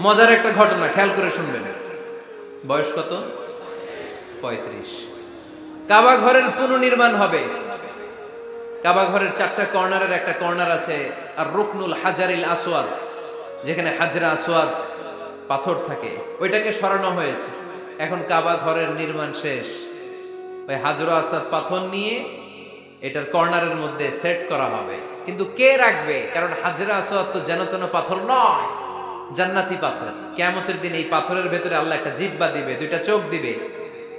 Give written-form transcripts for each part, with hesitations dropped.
মজার একটা ঘটনা, খেয়াল করে শুনবেন। বয়স কত? 35। কাবা ঘরের পুনর্নির্মাণ হবে। কাবা ঘরের 4টা কর্নারের একটা কর্নার আছে আর রুকনুল হাজারিল আসওয়াদ, যেখানে হাজরা আসওয়াদ পাথর থাকে, ওইটাকে সরানো হয়েছে। এখন কাবা ঘরের নির্মাণ শেষ, ওই হাজরা আসওয়াদ পাথর নিয়ে এটার কর্নারের মধ্যে সেট করা হবে। কিন্তু কে রাখবে? কারণ হাজরা আসওয়াদ তো যেন তেন পাথর নয়, জান্নাতি পাথর। কিয়ামতের দিন এই পাথরের ভেতরে আল্লাহ একটা জিহ্বা দিবে, 2টা চোখ দিবে।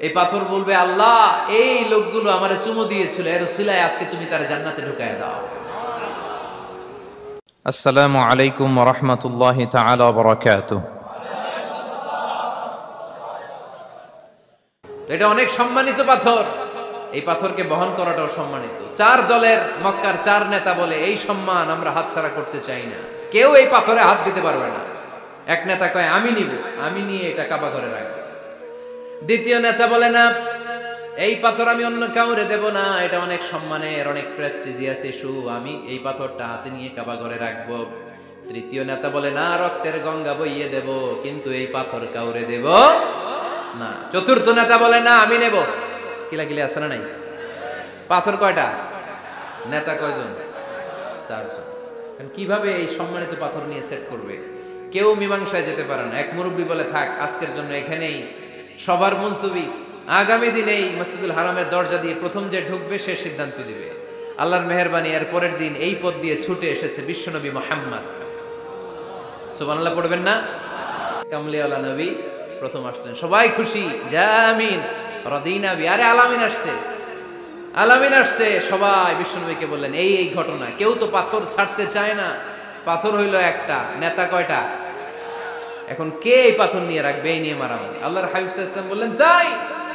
এই পাথর বলবে, আল্লাহ এই লোকগুলো আমারে চুমু দিয়েছিল, এর উসিলায় আজকে তুমি তার জান্নাতে ঢুকায় দাও। আসসালামু আলাইকুম ওয়া রাহমাতুল্লাহি তাআলা ওয়া বারাকাতুহু। এটা অনেক সম্মানিত পাথর, এই পাথরকে বহন করাটাও সম্মানিত। 4 দলের মক্কার 4 নেতা বলে, এই সম্মান আমরা হাতছাড়া করতে চাই না, কেউ এই পাথরে হাত দিতে পারবে না। এক নেতা কয়, আমি নিব, আমি নিয়ে এটা কাবা ঘরে রাখবো। দ্বিতীয় নেতা বলে, না, এই পাথর আমি অন্য কাউরে দেব না, এটা অনেক সম্মানের, অনেক প্রেস্টিজিয়াস ইস্যু, আমি এই পাথরটা হাতে নিয়ে কাবা ঘরে রাখবো। তৃতীয় নেতা বলে, না, রক্তের গঙ্গা বইয়ে দেব, কিন্তু এই পাথর কাউরে দেব না। চতুর্থ নেতা বলে, না, আমি নেব। কিলাকিলি আছে না নাই? পাথর কয়টা? নেতা কয়জন? 4 জন। কিভাবে এই সম্মানিত পাথর নিয়ে সেট করবে? কেউ মীমাংসায় যেতে পারে না। এক মুরব্বী বলে, থাক, আজকের জন্য এখানেই সবার মুলতবি, আগামী দিনে এই মসজিদুল হারামের দরজা দিয়ে প্রথম যে ঢুকবে সে সিদ্ধান্ত দিবে। আল্লাহর মেহেরবানি, এর পরের দিন এই পথ দিয়ে ছুটে এসেছে বিশ্বনবী মুহাম্মদ। সুবহানাল্লাহ পড়বেন না? কামলিওয়ালা নবী প্রথম আসলেন, সবাই খুশি, জামিন রাদিনা বি। আরে আলামিন আসছে, আলামিন আসছে। সবাই বিশ্বনবীকে বললেন, এই এই ঘটনা। কেউ তো পাথর ছাড়তে চায় না। পাথর হইল একটা, নেতা কয়টা? এখন কে এই পাথর নিয়ে রাখবে? এই নিয়ে মারামারি। আল্লাহর হাবিব সাল্লাল্লাহু আলাইহি ওয়াসাল্লাম বললেন, যাই,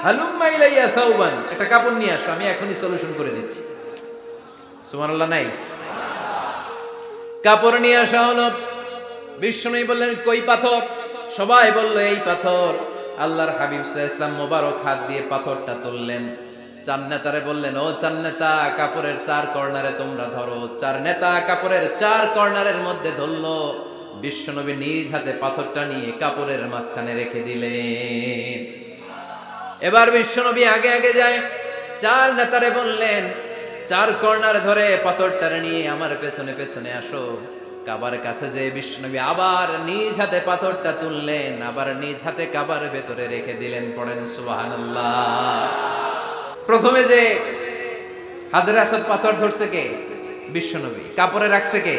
হালুম্মা ইলাইয়া সাওবান, একটা কাপড় নিয়ে আসো, আমি এখনই সলিউশন করে দিচ্ছি। সুবহানাল্লাহ নাই? কাপড় নিয়ে আসা হলো। বিশ্বনবী বললেন, কই পাথর? সবাই বলল, এই পাথর। আল্লাহর হাবিব সাল্লাল্লাহু আলাইহি ওয়াসাল্লাম মোবারক হাত দিয়ে পাথরটা তুললেন। 4 নেতারে বললেন, ও 4 নেতা, কাপড়ের 4 কর্নারে তোমরা ধরো। 4 নেতা কাপড়ের 4 কর্নারের মধ্যে ধরলো। বিশ্বনবী নিজ হাতে পাথরটা নিয়ে কাপড়ের মাঝখানে রেখে দিলেন। এবার বিশ্বনবী আগে আগে যায়। 4 নেতারে বললেন, 4 কর্নার ধরে পাথরটারে নিয়ে আমার পেছনে পেছনে আসো। কাবার কাছে যে বিশ্বনবী আবার নিজ হাতে পাথরটা তুললেন, আবার নিজ হাতে কাবার ভেতরে রেখে দিলেন। পড়েন সুবহানাল্লাহ। প্রথমে যে হাজরে আসওয়াদ পাথর ধরছে কে? বিশ্বনবী। কাপড়ে রাখছে কে?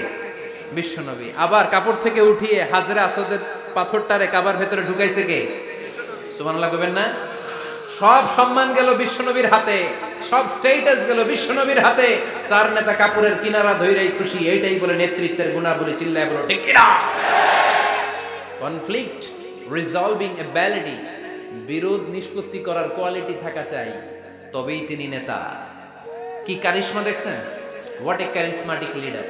বিশ্বনবী। আবার কাপড় থেকে উঠিয়ে হাজরে আসওয়াদের পাথরটারে কাবার ভেতরে ঢুকাইছে কে? সুবহানাল্লাহ কইবেন না? সব সম্মান গেল বিশ্বনবীর হাতে, সব স্ট্যাটাস গেল বিশ্বনবীর হাতে। 4 নেতা কাপড়ের কিনারা ধইরাই খুশি। এইটাই বলে নেতৃত্বের গুণাবলী। চিল্লায় বলো ঠিক কি না? কনফ্লিক্ট রিজলভিং এবিলিটি, বিরোধ নিষ্পত্তি করার কোয়ালিটি থাকা চাই, তবেই তিনি নেতা। কি কারিশমা দেখছেন? What a charismatic leader.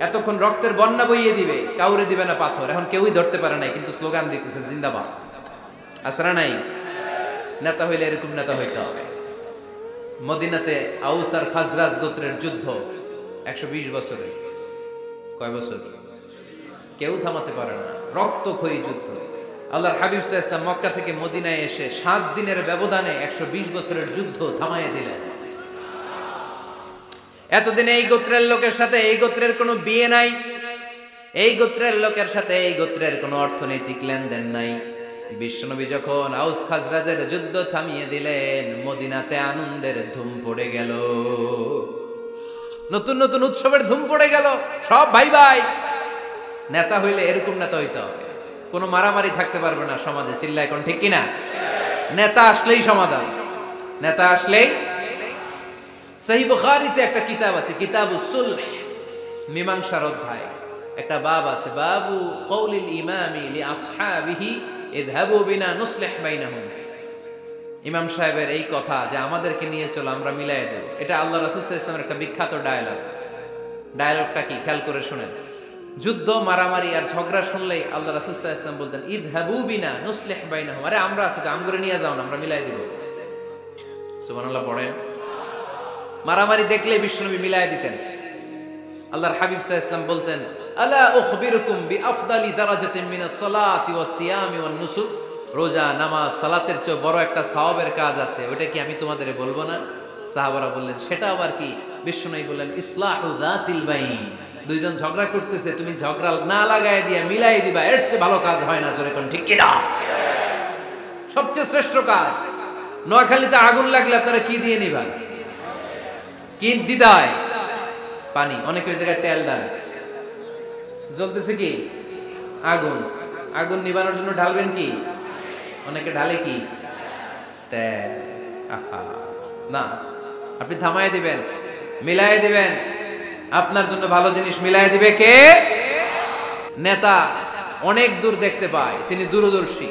এতক্ষণ রক্তের বন্যা বইয়ে দিবে, কাউরে দিবে না পাথর। এখন কেউই ধরতে পারে নাই, কিন্তু স্লোগান দিতেছে জিন্দাবাদ। আসরা নাই? নেতা হইলে এরকম নেতা হইতে হবে। মদিনাতে আউস আর খাজরাজ গোত্রের যুদ্ধ 120 বছরে। কয় বছর? কেউ থামাতে পারে না, রক্তক্ষয়ী যুদ্ধ। আল্লাহর হাবিব সাল্লাল্লাহু আলাইহি ওয়াসাল্লাম মক্কা থেকে মদিনায় এসে 7 দিনের ব্যবধানে 120 বছরের যুদ্ধ থামায়ে দিলেন। এতদিন এই গোত্রের লোকের সাথে এই গোত্রের কোনো বিয়ে নাই, এই গোত্রের লোকের সাথে এই গোত্রের কোনো অর্থনৈতিক লেনদেন নাই। বিশ্বনবী যখন আউস খাজরাজের যুদ্ধ থামিয়ে দিলেন, মদিনাতে আনন্দের ধুম পড়ে গেল, নতুন নতুন উৎসবের ধুম পড়ে গেল। সব ভাই ভাই। নেতা হইলে এরকম নেতা হইতে হবে, কোনো মারামারি থাকতে পারবে না সমাজে। চিল্লায় কোন ঠিক কিনা? নেতা আসলেই সমাধান, নেতা আসলেই। সহিহ বুখারীতে একটা কিতাব আছে, কিতাবুস সুলহ, মীমাংসার অধ্যায়। একটা বাব আছে, বাবু কওলিল ইমামি লি আসহাবিহি ইযহাবু বিনা নুসলিহ বাইনাহুম। ইমাম সাহেবের এই কথা যে আমাদেরকে নিয়ে চলো, আমরা মিলাইয়ে দেব, এটা আল্লাহ রাসূল সাল্লাল্লাহু আলাইহি ওয়াসাল্লামের একটা বিখ্যাত ডায়ালগ। ডায়ালগটা কি? খেয়াল করে শুনেন। যুদ্ধ, মারামারি আর ঝগড়া শুনলেই আল্লাহ রাসূল সাল্লাল্লাহু আলাইহি ওয়াসাল্লাম বলতেন, ইযহাবু বিনা নুসলিহ বাইনাহুম। আরে আমরা আছি তো, আমগরে নিয়ে যাও না, আমরা মিলাই দেব। সুবহানাল্লাহ পড়েন। মারামারি দেখলে বিশ্বনবী মিলাই দিতেন। আল্লাহর হাবিব সাল্লাল্লাহু আলাইহি ওয়াসাল্লাম বলতেন, আলা উখবিরুকুম বিআফদালি দারাজাতিন মিনাস সালাতি ওয়াস সিয়ামি ওয়ান নুসুক, রোজা নামাজ সালাতের চেয়ে বড় একটা সওয়াবের কাজ আছে, ওটা কি আমি তোমাদের বলবো না? সাহাবারা বললেন সেটা আবার কি? বিশ্বনবী বললেন ইসলাহু যাতিল বাইন, দুইজন ঝগড়া করতেছে, তুমি ঝগড়া না লাগায় দিয়া মিলাই দিবা, এর চেয়ে ভালো কাজ হয় না। জোরে কোন ঠিক কিনা? সবচেয়ে শ্রেষ্ঠ কাজ। নোয়াখালীতে আগুন লাগলে আপনারা কি দিয়ে নিবা? কি দিতে হয়? পানি। অনেক ওই জায়গায় তেল দেন। জ্বলতেছে কি? আগুন। আগুন নিবানোর জন্য ঢালবেন কি? অনেকে ঢালে কি? তেল। আহা না, আপনি থামায় দিবেন, মিলাই দিবেন। আপনার জন্য ভালো জিনিস মিলাই দিবে কে? নেতা অনেক দূর দেখতে পায়, তিনি দূরদর্শী।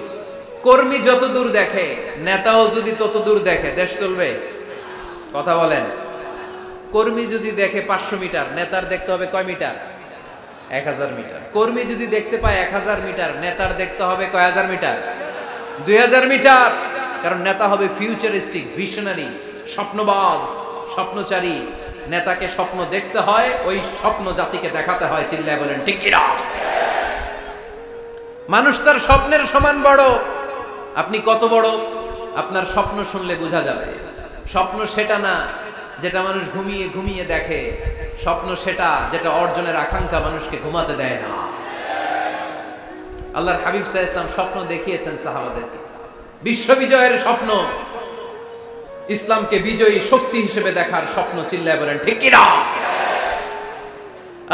কর্মী যত দূর দেখে, নেতাও যদি তত দূর দেখে, দেশ চলবে? কথা বলেন। কর্মী যদি দেখে 500 মিটার, নেতার দেখতে হবে কয় মিটার? 1000 মিটার। কর্মী যদি দেখতে পায় 1000 মিটার, নেতার দেখতে হবে কয় হাজার মিটার? 2000 মিটার। কারণ নেতা হবে ফিউচারিস্টিক, ভিশনারি, স্বপ্নবাজ, স্বপ্নচারী। নেতাকে স্বপ্ন দেখতে হয়, ওই স্বপ্ন জাতিকে দেখাতে হয়। চিল্লায় বলেন ঠিক কিনা? মানুষ তার স্বপ্নের সমান বড়। আপনি কত বড় আপনার স্বপ্ন শুনলে বোঝা যাবে। স্বপ্ন সেটা না যেটা মানুষ ঘুমিয়ে ঘুমিয়ে দেখে, স্বপ্ন সেটা যেটা অর্জনের আকাঙ্ক্ষা মানুষকে ঘুমাতে দেয় না। আল্লাহর হাবিব সাল্লাল্লাহু আলাইহি ওয়াসাল্লাম স্বপ্ন দেখিয়েছেন সাহাবাদেরকে, বিশ্ববিজয়ের স্বপ্ন, ইসলামকে বিজয়ী শক্তি হিসেবে দেখার স্বপ্ন। চিল্লায় বলেন ঠিক কিনা?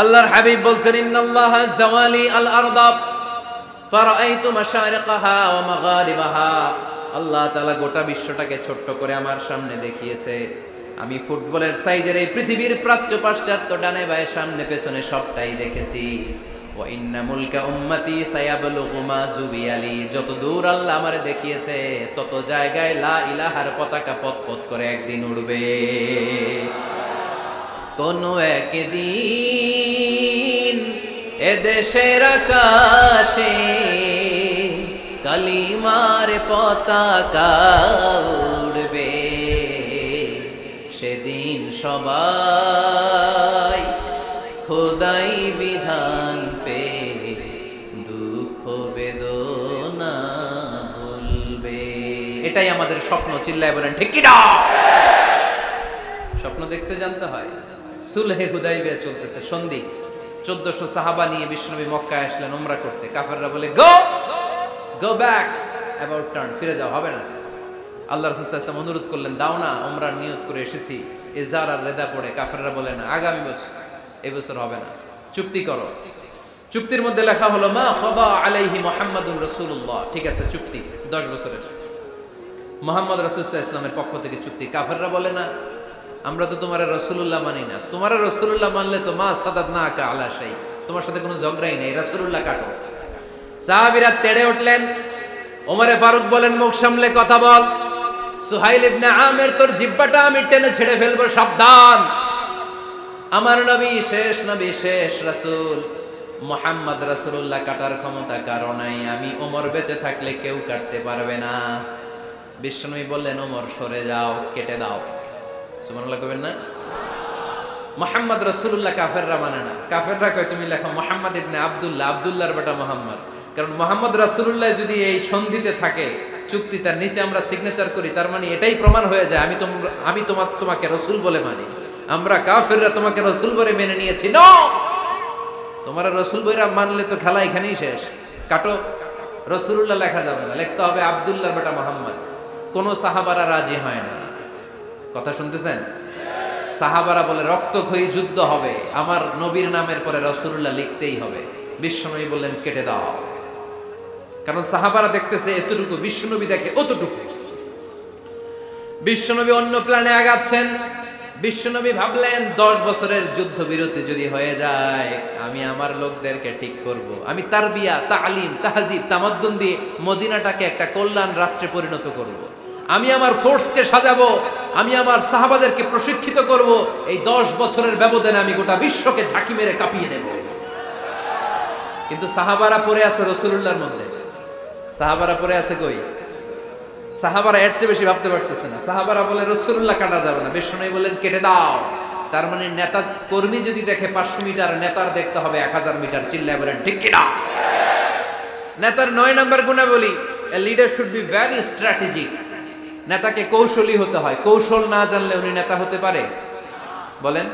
আল্লাহর হাবিব বলতেন ইন্নাল্লাহা জাওয়ালি আল আরদা ফারাআইতু মাশারিকাহা ওয়া মাগারিবাহা। আল্লাহ তাআলা গোটা বিশ্বটাকে ছোট্ট করে আমার সামনে দেখিয়েছে। আমি ফুটবলের সাইজের এই পৃথিবীর প্রাচ্য পাশ্চাত্য ডানে বায়ে সামনে পেছনে সবটাই দেখেছি। ওয়া ইন্না মুলকা উম্মতি সায়াবলুগু মা জুবিয়ালি। যত দূর আল্লাহ আমারে দেখিয়েছে, তত জায়গায় লা ইলাহার পতাকা পতপত করে একদিন উড়বে। কোন একদিন এদেশের আকাশে কালিমার পতাকা উড়বে। সেদিন সবাই খোদাই বিধান পে দুঃখ বেদনা ভুলবে। এটাই আমাদের স্বপ্ন। চিল্লায় বলেন ঠিক কিনা? স্বপ্ন দেখতে জানতে হয়। সুলহে হুদাইবিয়া চলতেছে, সন্ধি। 1400 সাহাবা নিয়ে বিশ্বনবী মক্কায় আসলেন উমরা করতে। কাফেররা বলে গো ব্যাক, অ্যাবাউট টার্ন, ফিরে যাও, হবে না। আল্লাহ রাসূল সাল্লাল্লাহু আলাইহি ওয়াসাল্লাম অনুরোধ করলেন, দাও না, উমরার নিয়ত করে এসেছি। ইজার আর রেদা পড়ে কাফেররা বলে না, আগামী বছর, এই বছর হবে না, চুক্তি করো। চুক্তির মধ্যে লেখা হলো মা খাবা আলাইহি মুহাম্মাদুর রাসূলুল্লাহ। ঠিক আছে, চুক্তি 10 বছরের, মুহাম্মদ রাসূল সাল্লাল্লাহু আলাইহি ওয়াসাল্লামের পক্ষ থেকে চুক্তি। কাফেররা বলে না, আমরা তো তোমার রাসূলুল্লাহ মানি না। তোমার রাসূলুল্লাহ মানলে তো মা সাদাদনাকা আলা শাই, তোমার সাথে কোনো ঝগড়াই নেই, রাসূলুল্লাহ কাটো। সাহাবীরা তেড়ে উঠলেন। ওমরে ফারুক বলেন, মুখ সামলে কথা বল। সুহাইল ইবনে আমির, তোর জিহ্বাটা আমি টেনে ছেড়ে ফেলবো, সাবধান। আমার নবী শেষ নবী, শেষ রাসূল মুহাম্মদ রাসূলুল্লাহ কাটার ক্ষমতা কারো নাই। আমি ওমর বেঁচে থাকলে কেউ কাটতে পারবে না। বিশ্বনবী বললেন, ওমর সরে যাও, কেটে দাও। সুবহানাল্লাহ কইবেন না? মুহাম্মদ রাসূলুল্লাহ কাফেররা মানে না। কাফেররা কয় তুমি লেখো মুহাম্মদ ইবনে আব্দুল্লাহ, আব্দুল্লাহর বেটা মুহাম্মদ। কারণ মুহাম্মদ রাসূলুল্লাহ যদি এই সন্ধিতে থাকে, চুক্তি তার নিচে আমরা সিগনেচার করি, তার মানে এটাই প্রমাণ হয়ে যায় আমি তোমাকে রাসূল বলে মানি। আমরা কাফেররা তোমাকে রাসূল বলে মেনে নিয়েছি। নো, তোমরা রাসূল বইরা মানলে তো খেলা এখানেই শেষ। কাটো, রাসূলুল্লাহ লেখা যাবে না, লিখতে হবে আব্দুল্লাহর বেটা মুহাম্মদ। কোন সাহাবারা রাজি হয় না। কথা শুনতেছেন? সাহাবারা বলে রক্তক্ষয়ী যুদ্ধ হবে, আমার নবীর নামের পরে রাসূলুল্লাহ লিখতেই হবে। বিশ্বনবী বললেন, কেটে দাও। কারণ সাহাবারা দেখতেছে এতটুকু, বিশ্বনবী দেখে অতটুকু। বিশ্বনবী অন্য প্ল্যানে আগাচ্ছেন। বিশ্বনবী ভাবলেন 10 বছরের যুদ্ধ বিরতি যদি হয়ে যায়, আমি আমার লোকদেরকে ঠিক করব। আমি তারবিয়া, তালিম, তাহজিব, তামাদ্দুন দিয়ে মদিনাটাকে একটা কল্যাণ রাষ্ট্রে পরিণত করব। আমি আমার ফোর্সকে সাজাবো, আমি আমার সাহাবাদেরকে প্রশিক্ষিত করব। এই 10 বছরের ব্যবধানে আমি গোটা বিশ্বকে ঝাঁকি মেরে কাঁপিয়ে দেব। কিন্তু সাহাবারা পড়ে আছে রাসূলুল্লাহর মধ্যে। সাহাবারা পড়ে আছে কই? সাহাবারা এর চেয়ে বেশি ভাবতে পারতেছে না। সাহাবারা বলে রাসূলুল্লাহ কাটা যাবে না। বিশ্বনবী বলেন, কেটে দাও। তার মানে নেতা কর্মী যদি দেখে 500 মিটার, নেতার দেখতে হবে 1000 মিটার। চিল্লায় বলেন ঠিক কিনা? নেতার 9 নাম্বার গুণাবলী, a leader should be very strategic. নেতাকে কৌশলী হতে হয়। কৌশল না জানলে উনি নেতা হতে পারে? বলেন।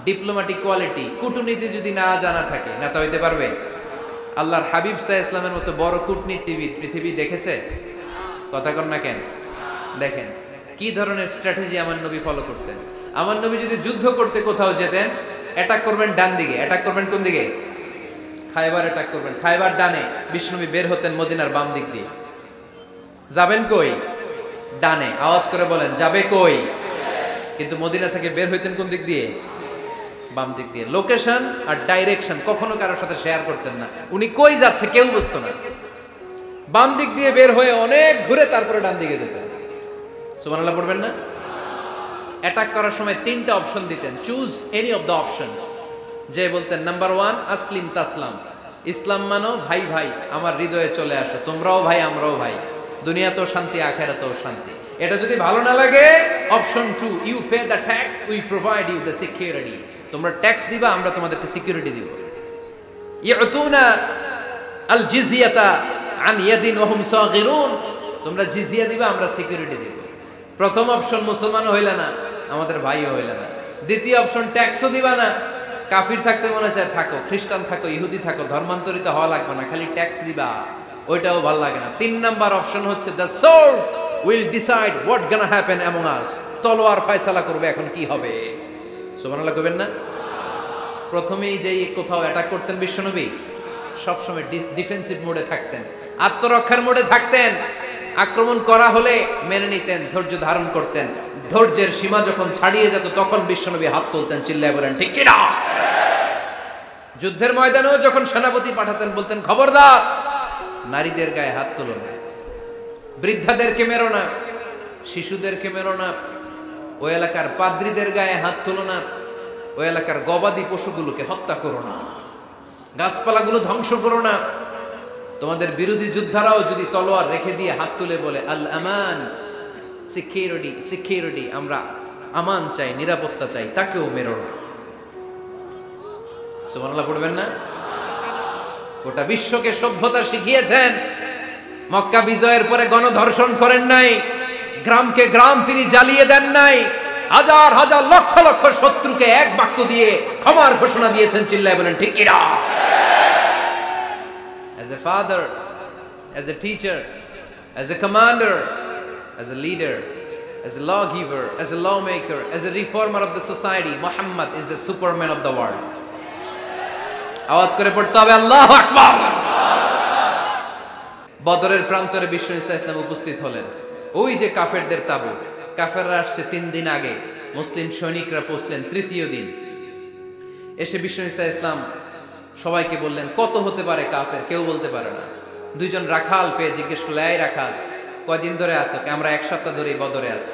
ডিপ্লোম্যাটিক কোয়ালিটি, কূটনীতি যদি না জানা থাকে নেতা হইতে পারবে? আল্লাহর হাবিব সাল্লাল্লাহু আলাইহি ওয়াসাল্লামের মতো বড় কূটনীতিবিদ পৃথিবী দেখেছে? কথা কর না কেন? দেখেন কি ধরনের স্ট্র্যাটেজি আমার নবী ফলো করতেন। আমার নবী যদি যুদ্ধ করতে কোথাও যেতেন, অ্যাটাক করবেন ডান দিকে, অ্যাটাক করবেন কোন দিকে? খায়বার অ্যাটাক করবেন, খায়বার ডানে। বিষ্ণুনবী বের হতেন মদিনার বাম দিক দিয়ে। যাবেন কই? ডানে। আওয়াজ করে বলেন যাবে কই? কিন্তু মদিনা থেকে বের হইতেন কোন দিক দিয়ে? বাম দিক দিয়ে। লোকেশন আর ডাইরেকশন কখনো কারোর সাথে শেয়ার করতেন না। উনি কই যাচ্ছে কেউ বুঝতো না। বাম দিক দিয়ে বের হয়ে অনেক ঘুরে তারপরে ডান দিকে যেতেন। সুবহানাল্লাহ পড়বেন না? অ্যাটাক করার সময় 3টা অপশন দিতেন, choose any of the options. যে বলতেন নাম্বার 1 আসলিম তাসলাম, ইসলাম মানো, ভাই ভাই আমার হৃদয়ে চলে আসো, তোমরাও ভাই আমরাও ভাই, দুনিয়াতেও শান্তি আখিরাতেও শান্তি। এটা যদি ভালো না লাগে, option 2 you pay the tax, we provide you the security. তোমরা ট্যাক্স দিবা, আমরা তোমাদেরকে সিকিউরিটি দিব। ইয়াতুনা আল জিজিয়াতা আন ইয়াদিন ওয়া হুম সাগিরুন, তোমরা জিজিয়া দিবা, আমরা সিকিউরিটি দিব। প্রথম অপশন মুসলমান হইলা না, আমাদের ভাইও হইলা না। দ্বিতীয় অপশন ট্যাক্সও দিবা না, কাফির থাকতে মনে চায় থাকো, খ্রিস্টান থাকো, ইহুদি থাকো, ধর্মান্তরিত হওয়া লাগবে না, খালি ট্যাক্স দিবা, ওইটাও ভালো লাগে না। 3 নাম্বার অপশন হচ্ছে the sword will decide what gonna happen among আস, তলোয়ার ফয়সালা করবে এখন কি হবে। সুবহানাল্লাহ কইবেন না? প্রথমেই যেই কোথাও অ্যাটাক করতেন বিশ্বনবী, সবসময় ডিফেন্সিভ মোডে থাকতেন, আত্মরক্ষার মোডে থাকতেন। আক্রমণ করা হলে মেনে নিতেন, ধৈর্য ধারণ করতেন। ধৈর্যের সীমা যখন ছাড়িয়ে যেত তখন বিশ্বনবী হাত তুলতেন। চিল্লায় বলেন ঠিক কিনা? যুদ্ধের ময়দানেও যখন সেনাপতি পাঠাতেন বলতেন খবরদার নারীদের গায়ে হাত তুলো না, বৃদ্ধাদেরকে মেরো না, শিশুদেরকে মেরো না, ওই এলাকার পাদ্রীদের গায়ে হাত তুলো না, ওই এলাকার গবাদি পশুগুলোকে হত্যা করো না, গাছপালাগুলো ধ্বংস করো না। তোমাদের বিরোধী যোদ্ধারাও যদি তলোয়ার রেখে দিয়ে হাত তুলে বলে আল আমান, সিকিউরিটি সিকিউরিটি, আমরা আমান চাই, নিরাপত্তা চাই, তাকেও মেরো না। সুবহানাল্লাহ পড়বেন না? গোটা বিশ্বকে সভ্যতা শিখিয়েছেন। মক্কা বিজয়ের পরে গণধর্ষণ করেন নাই, গ্রামকে গ্রাম তিনি জ্বালিয়ে দেন নাই, হাজার হাজার লক্ষ লক্ষ শত্রুকে এক বাক্য দিয়ে ক্ষমার ঘোষণা দিয়েছেন। চিল্লায় বলেন ঠিক কিনা? As a father, as a teacher, as a commander, as a leader, as a lawgiver, as a lawmaker, as a reformer of the society, Muhammad is the superman of the world. আওয়াজ করে পড়তে হবে আল্লাহু আকবার। বদরের প্রান্তরে বিশ্ব ইসলাম উপস্থিত হলেন। ওই যে কাফেরদের তাবু, কাফেররা আসছে 3 দিন আগে, মুসলিম সৈনিকরা পৌঁছলেন 3য় দিন। এসে বিশ্ব ইসলাম সবাইকে বললেন কত হতে পারে কাফের, কেউ বলতে পারে না। 2 জন রাখাল পেয়ে জিজ্ঞেস করলেন এই রাখাল কয়দিন ধরে আছো? আমরা 1 সপ্তাহ ধরে বদরে আছি।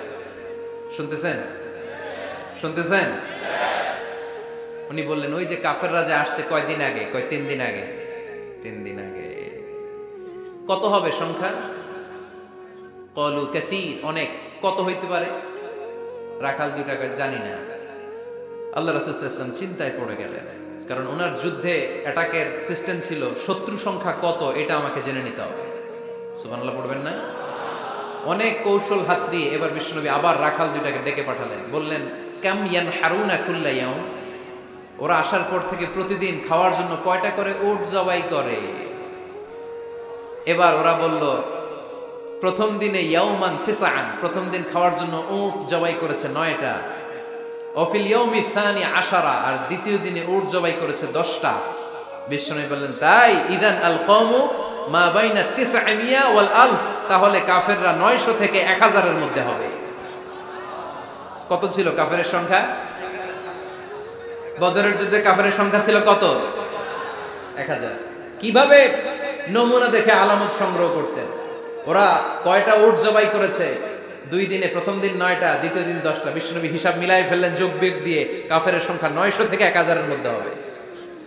শুনতেছেন? শুনতেছেন? উনি বললেন ওই যে কাফেররা যে আসছে কয়দিন আগে? কয় 3 দিন আগে। 3 দিন আগে। কত হবে সংখ্যা? কলু কাসীর, অনেক। কত হইতে পারে? রাখাল 2টা কয় জানি না। আল্লাহ রাসূল সাল্লাল্লাহু আলাইহি ওয়াসাল্লাম চিন্তায় পড়ে গেলেন, কারণ ওনার যুদ্ধে অ্যাটাকের সিস্টেম ছিল শত্রু সংখ্যা কত এটা আমাকে জেনে নিতে হবে। সুবহানাল্লাহ পড়বেন না? অনেক কৌশল হাতড়িয়ে এবার বিশ্বনবী আবার রাখাল 2টাকে ডেকে পাঠালেন। বললেন কাম ইয়ানহারুনা কুল্লা ইয়াউম, ওরা আসার পর থেকে প্রতিদিন খাওয়ার জন্য কয়টা করে উট জবাই করে? এবার ওরা বলল প্রথম দিনে ইয়াউমান তিসআন, প্রথম দিন খাওয়ার জন্য উট জবাই করেছে 9টা। অফিল ইয়াউমি সানি 10, আর দ্বিতীয় দিনে উট জবাই করেছে 10টা। বিশ্বনবী বললেন তাই ইদান আল কওমু মা বাইনা 900 ওয়াল আলফ, তাহলে কাফেররা 900 থেকে 1000 এর মধ্যে হবে। কত ছিল কাফেরের সংখ্যা? বদরের যুদ্ধে কাফেরের সংখ্যা ছিল কত? 1000। কিভাবে নমুনা দেখে আলামত সংগ্রহ করতেন? ওরা কয়টা উট জবাই করেছে 2 দিনে? প্রথম দিন 9টা, দ্বিতীয় দিন 10টা। বিশ্বনবী হিসাব মিলাই ফেললেন যোগ বিয়োগ দিয়ে, কাফেরের সংখ্যা 900 থেকে 1000 এর মধ্যে হবে।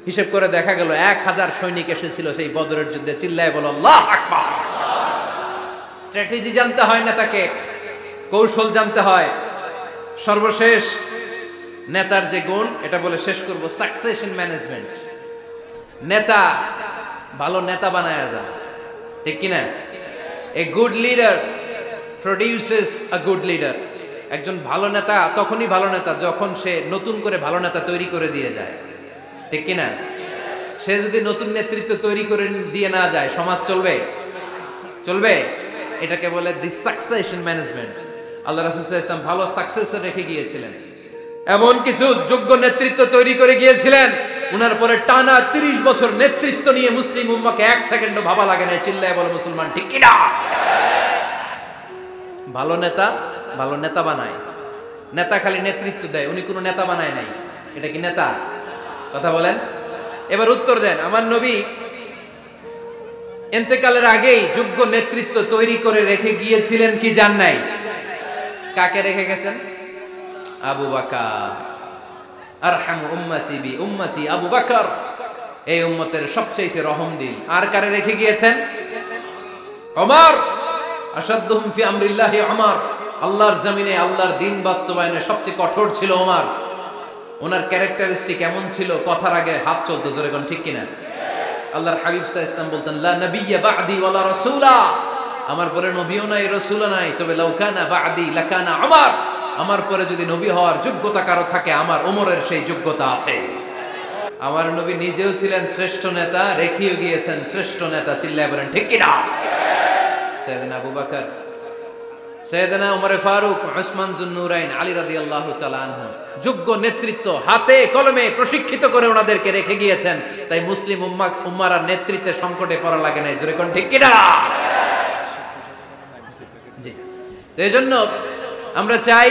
হিসাব করে দেখা গেল 1000 সৈনিক এসেছিল সেই বদরের যুদ্ধে। চিল্লায় বলো আল্লাহু আকবার। স্ট্র্যাটেজি জানতে হয় না, তাকে কৌশল জানতে হয়। সর্বশেষ নেতার যে গুণ এটা বলে শেষ করব, সাকসেশন ম্যানেজমেন্ট। নেতা ভালো নেতা বানায়া যায়, ঠিক কিনা? A good leader produces a good leader. একজন ভালো নেতা তখনই ভালো নেতা যখন সে নতুন করে ভালো নেতা তৈরি করে দিয়ে যায়, ঠিক কিনা? সে যদি নতুন নেতৃত্ব তৈরি করে দিয়ে না যায়, সমাজ চলবে? চলবে। এটাকে বলে দি সাকসেশন ম্যানেজমেন্ট। আল্লাহ রাসূল সাল্লাল্লাহু আলাইহি ওয়াসাল্লাম ভালো সাকসেসর রেখে গিয়েছিলেন, এমন কিছু যোগ্য নেতৃত্ব তৈরি করে গিয়েছিলেন, উনার পরে টানা 30 বছর নেতৃত্ব নিয়ে মুসলিম উম্মাহকে এক সেকেন্ডও ভাবা লাগে না। চিল্লায় বলে মুসলমান, ঠিক কিনা? ভালো নেতা বানায়। নেতা খালি নেতৃত্ব দেয়, উনি কোনো নেতা বানায় নাই। এটা কি নেতা? কথা বলেন। এবার উত্তর দেন। আমার নবী ইন্তেকালের আগেই যোগ্য নেতৃত্ব তৈরি করে রেখে গিয়েছিলেন কি জান নাই? কাকে রেখে গেছেন? আবু বকর। আরহামু উম্মতি বি উম্মতি আবু বকর, এই উম্মতের সবচেয়ে রহমদিল। আর কারে রেখে গিয়েছেন? ওমর। আশাদ্দুহুম ফি আমরিল্লাহি ওমর, আল্লাহর জমিনে আল্লাহর দ্বীন বাস্তবায়নে সবচেয়ে কঠোর ছিল ওমর। ওনার ক্যারেক্টারিস্টিক এমন ছিল, কথার আগে হাত চলতো, জোরে কোন ঠিক কিনা? আল্লাহর হাবিব সাল্লাল্লাহু আলাইহি ওয়াসাল্লাম বলতেন, লা নাবিয়্যা বা'দি ওয়ালা রাসূলা, আমার পরে নবীও নাই রাসূলও নাই, তবে লাউ কানা বা'দি লাকানা ওমর, আমার পরে যদি নবী হওয়ার যোগ্যতা কারো থাকে, আমার ওমরের সেই যোগ্যতা আছে। আমার নবী নিজেও ছিলেন শ্রেষ্ঠ নেতা, রেখেও গিয়েছেন শ্রেষ্ঠ নেতা। চিল্লায় বলেন ঠিক কিনা? সাইয়েদনা আবু বকর, সাইয়েদনা ওমর ফারুক, উসমান যুন্নুরাইন, আলী রাদিয়াল্লাহু তাআলা আনহু যোগ্য নেতৃত্ব হাতে কলমে প্রশিক্ষিত করে ওনাদেরকে রেখে গিয়েছেন। তাই মুসলিম উম্মার নেতৃত্বের সংকটে পড়া লাগে নাই। জোরে কোন ঠিক কিনা? জি। তো এইজন্য আমরা চাই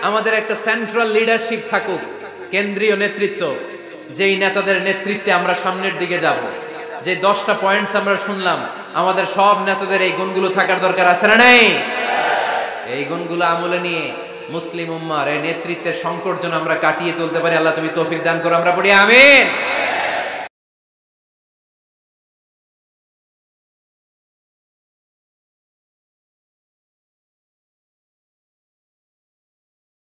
আমাদের একটা সেন্ট্রাল লিডারশিপ থাকুক, কেন্দ্রীয় নেতৃত্ব, যেই নেতাদের নেতৃত্বে আমরা সামনের দিকে যাব। যে 10টা পয়েন্টস আমরা শুনলাম, আমাদের সব নেতাদের এই গুণগুলো থাকার দরকার আছে না নাই? এই গুণগুলো আমলে নিয়ে মুসলিম উম্মার এই নেতৃত্বের সংকট যেন আমরা কাটিয়ে তুলতে পারি। আল্লাহ তুমি তৌফিক দান করো, আমরা পড়ি আমিন।